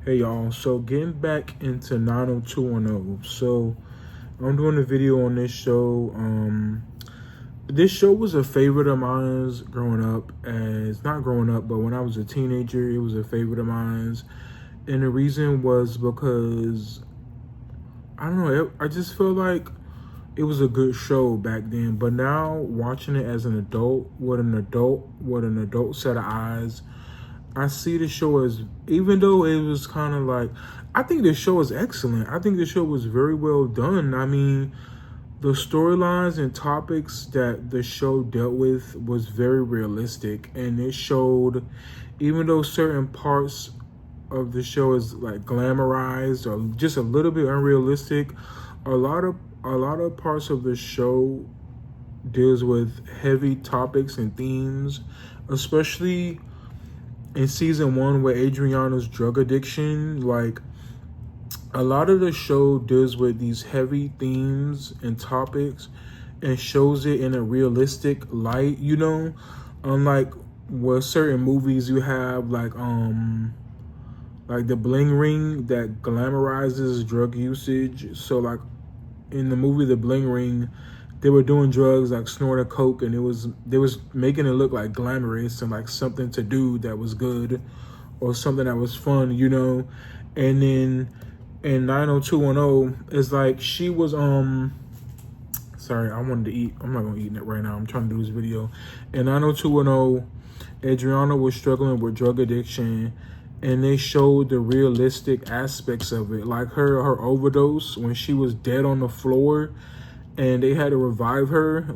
Hey y'all, so getting back into 90210. So I'm doing a video on this show. This show was a favorite of mine growing up, as not growing up, but when I was a teenager, it was a favorite of mine. And the reason was because I don't know, I just feel like it was a good show back then. But now watching it as an adult, with an adult set of eyes, I see the show as, even though it was kind of like, I think the show is excellent. I think the show was very well done. I mean, the storylines and topics that the show dealt with was very realistic, and it showed, even though certain parts of the show is like glamorized or just a little bit unrealistic, a lot of parts of the show deals with heavy topics and themes, especially in season one with Adriana's drug addiction. Like, a lot of the show deals with these heavy themes and topics and shows it in a realistic light, unlike what certain movies you have, like the Bling Ring, that glamorizes drug usage. So like in the movie The Bling Ring, they were doing drugs like snorting coke, and they was making it look like glamorous and like something to do that was good or something that was fun, And then in 90210, it's like she was sorry, I wanted to eat. I'm not gonna eat it right now. I'm trying to do this video. In 90210, Adriana was struggling with drug addiction, and they showed the realistic aspects of it, like her overdose when she was dead on the floor and they had to revive her.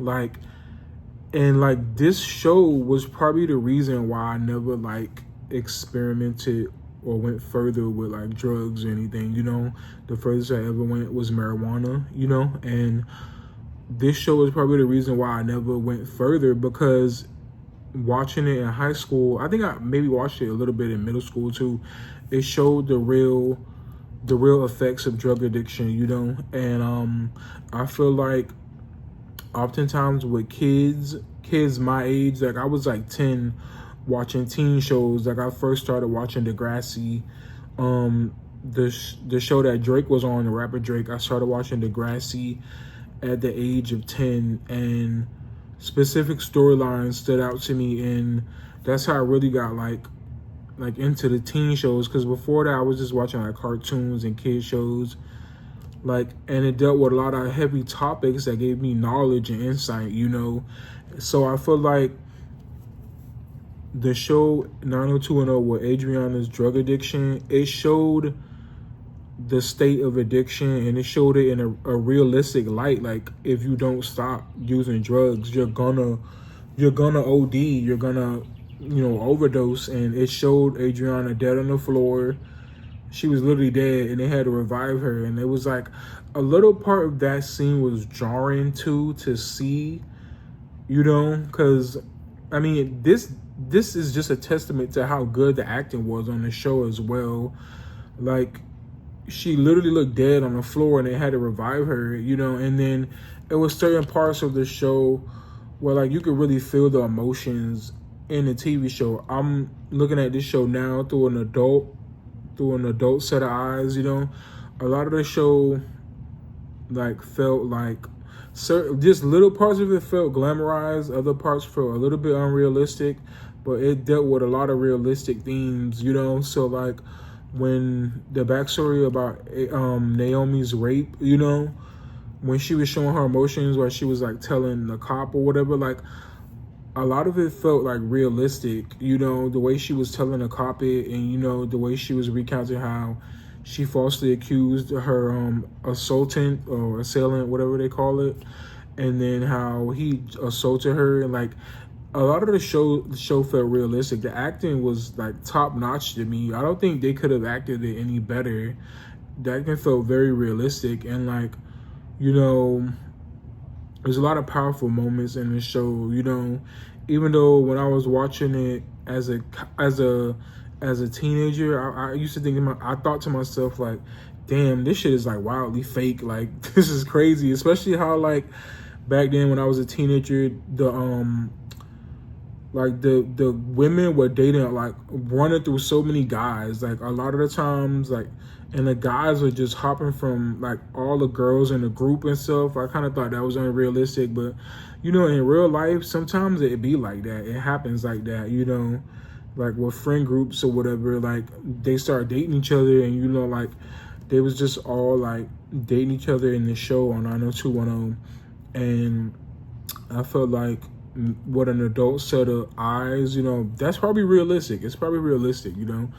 And this show was probably the reason why I never like experimented or went further with like drugs or anything. The furthest I ever went was marijuana, and this show is probably the reason why I never went further, because watching it in high school, I think I maybe watched it a little bit in middle school too, it showed the real effects of drug addiction, and I feel like oftentimes with kids my age, like I was like 10 watching teen shows. Like I first started watching Degrassi, the show that Drake was on, the rapper Drake. I started watching Degrassi at the age of 10, and specific storylines stood out to me, and that's how I really got like into the teen shows, because before that I was just watching like cartoons and kid shows, and it dealt with a lot of heavy topics that gave me knowledge and insight, So I feel like the show 90210 with Adriana's drug addiction, it showed the state of addiction, and it showed it in a realistic light. Like, if you don't stop using drugs, you're gonna OD, you're gonna overdose. And it showed Adriana dead on the floor. She was literally dead, and they had to revive her. And it was like a little part of that scene was jarring to see, because I mean, this is just a testament to how good the acting was on the show as well. Like, she literally looked dead on the floor, and they had to revive her, and then it was certain parts of the show where like you could really feel the emotions in the TV show. I'm looking at this show now through an adult set of eyes, A lot of the show like felt like just little parts of it felt glamorized, other parts felt a little bit unrealistic, but it dealt with a lot of realistic themes, So like when the backstory about Naomi's rape, when she was showing her emotions, where she was like telling the cop or whatever, like a lot of it felt like realistic, the way she was telling the cop it, and the way she was recounting how she falsely accused her assailant, whatever they call it, and then how he assaulted her, and like a lot of the show felt realistic. The acting was like top notch to me. I don't think they could have acted it any better. The acting felt very realistic, and like, there's a lot of powerful moments in the show. Even though when I was watching it as a teenager, I used to think I thought to myself like, damn, this shit is like wildly fake. Like, this is crazy, especially how like back then when I was a teenager, Like the women were dating, like running through so many guys. Like a lot of the times, like, and the guys were just hopping from like all the girls in the group and stuff. I kind of thought that was unrealistic, but you know, in real life, sometimes it be like that. It happens like that, you know, like with friend groups or whatever. Like they start dating each other, and you know, like they was just all like dating each other in the show on 90210, and I felt like what an adult set of eyes, you know, that's probably realistic. It's probably realistic, you know.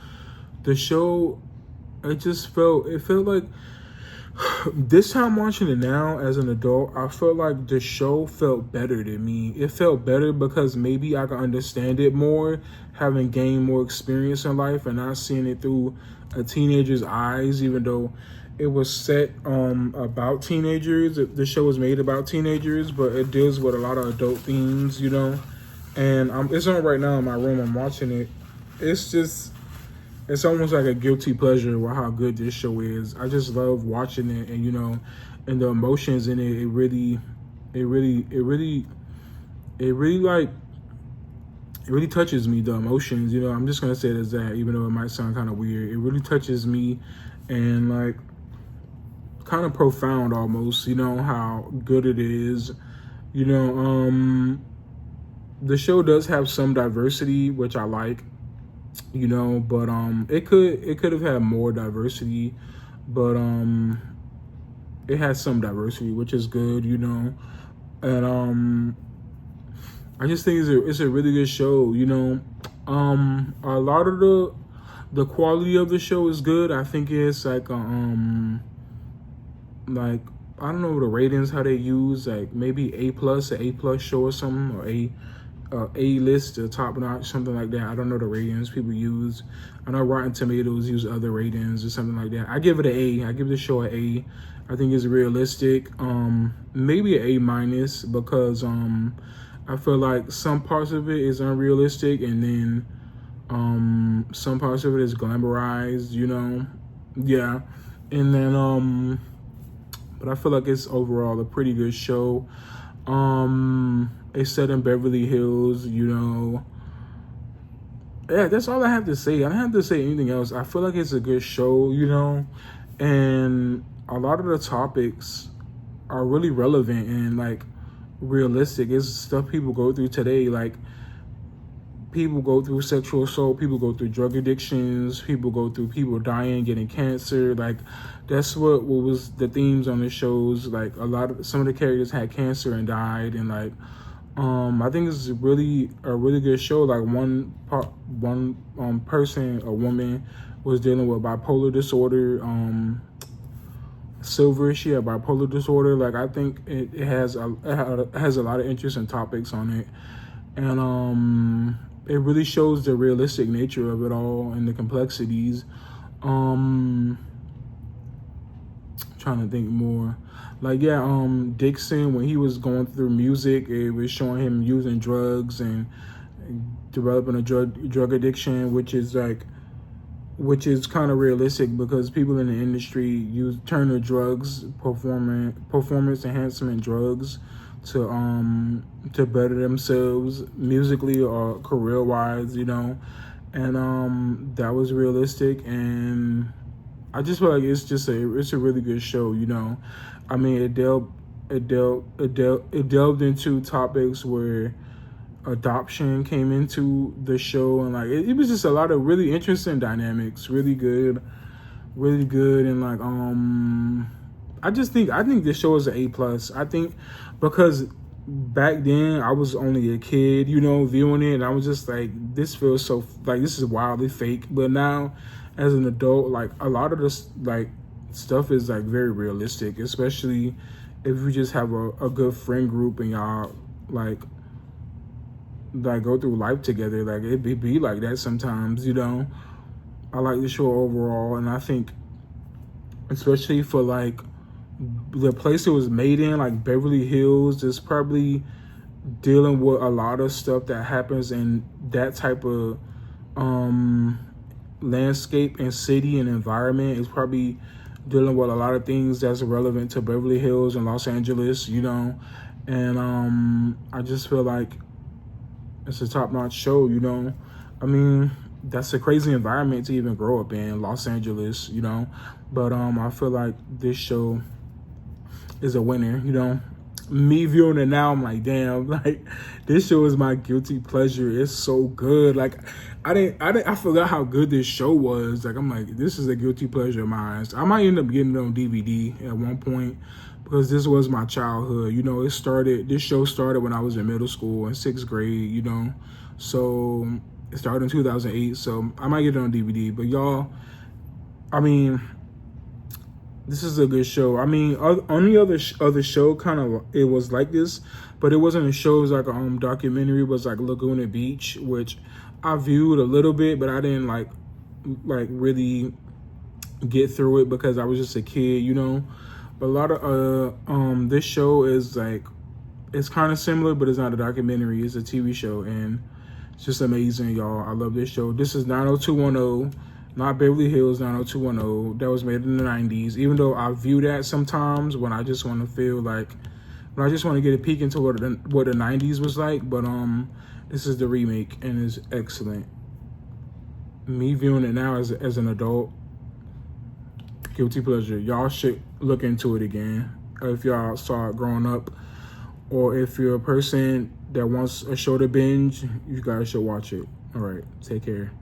The show, it felt like this time watching it now as an adult, I felt like the show felt better to me. It felt better because maybe I can understand it more, having gained more experience in life and not seeing it through a teenager's eyes, even though it was set about teenagers. The show was made about teenagers, but it deals with a lot of adult themes, you know. And it's on right now in my room. I'm watching it. It's almost like a guilty pleasure with how good this show is. I just love watching it, and you know, and the emotions in it. It really touches me. The emotions, you know. I'm just gonna say it as that, even though it might sound kind of weird. It really touches me, and like kind of profound almost. You know how good it is. You know, the show does have some diversity, which I like. You know, but it could have had more diversity, but it has some diversity, which is good, you know. And I just think it's a really good show, you know. A lot of the quality of the show is good. I think it's like like I don't know the ratings how they use, like maybe A+ show or something, or A-list, or top notch, something like that. I don't know the ratings people use. I know Rotten Tomatoes use other ratings or something like that. I give it an A. I give the show an A. I think it's realistic. Maybe an A- because I feel like some parts of it is unrealistic, and then some parts of it is glamorized, you know. Yeah. And then but I feel like it's overall a pretty good show. It's set in Beverly Hills, you know. Yeah, that's all I have to say. I don't have to say anything else. I feel like it's a good show, you know, and a lot of the topics are really relevant and like realistic. It's stuff people go through today. Like people go through sexual assault, people go through drug addictions, people go through people dying, getting cancer. Like that's what was the themes on the shows. Like some of the characters had cancer and died, and like I think it's really a really good show. Like one person, a woman, was dealing with bipolar disorder. Silver, she had bipolar disorder. Like I think it has a lot of interesting topics on it, and it really shows the realistic nature of it all and the complexities. Trying to think more. Like Dixon, when he was going through music, it was showing him using drugs and developing a drug addiction, which is kind of realistic because people in the industry turn to drugs, performance enhancement drugs, to better themselves musically or career wise, you know. And that was realistic, and I just feel like it's a really good show, you know. I mean, it delved into topics where adoption came into the show, and like it was just a lot of really interesting dynamics, really good, and like I think this show is an A+. I think because back then I was only a kid, you know, viewing it, and I was just like, this feels so like this is wildly fake. But now, as an adult, like a lot of this like stuff is like very realistic, especially if you just have a good friend group and y'all like go through life together. Like it be like that sometimes, you know. I like the show overall, and I think especially for like the place it was made in, like Beverly Hills, is probably dealing with a lot of stuff that happens in that type of landscape and city and environment. Is probably dealing with a lot of things that's relevant to Beverly Hills and Los Angeles, you know. And I just feel like it's a top-notch show, you know. I mean, that's a crazy environment to even grow up in, Los Angeles, you know. But I feel like this show is a winner, you know. Me viewing it now, I'm like, damn, like this show is my guilty pleasure. It's so good. Like I forgot how good this show was. Like I'm like, this is a guilty pleasure of mine. I might end up getting it on DVD at one point because this was my childhood. You know, this show started when I was in middle school in 6th grade, you know. So it started in 2008. So I might get it on DVD. But y'all, I mean, this is a good show. I mean, only other show kind of it was like this, but it wasn't a show. It was like a documentary. It was like Laguna Beach, which I viewed a little bit, but I didn't like really get through it because I was just a kid, you know. But a lot of this show is like it's kind of similar, but it's not a documentary. It's a TV show, and it's just amazing, y'all. I love this show. This is 90210. Not Beverly Hills 90210. That was made in the 90s. Even though I view that sometimes when I just want to feel like, when I just want to get a peek into what the 90s was like. But this is the remake and it's excellent. Me viewing it now as an adult, guilty pleasure. Y'all should look into it again if y'all saw it growing up, or if you're a person that wants a show to binge, you guys should watch it. All right, take care.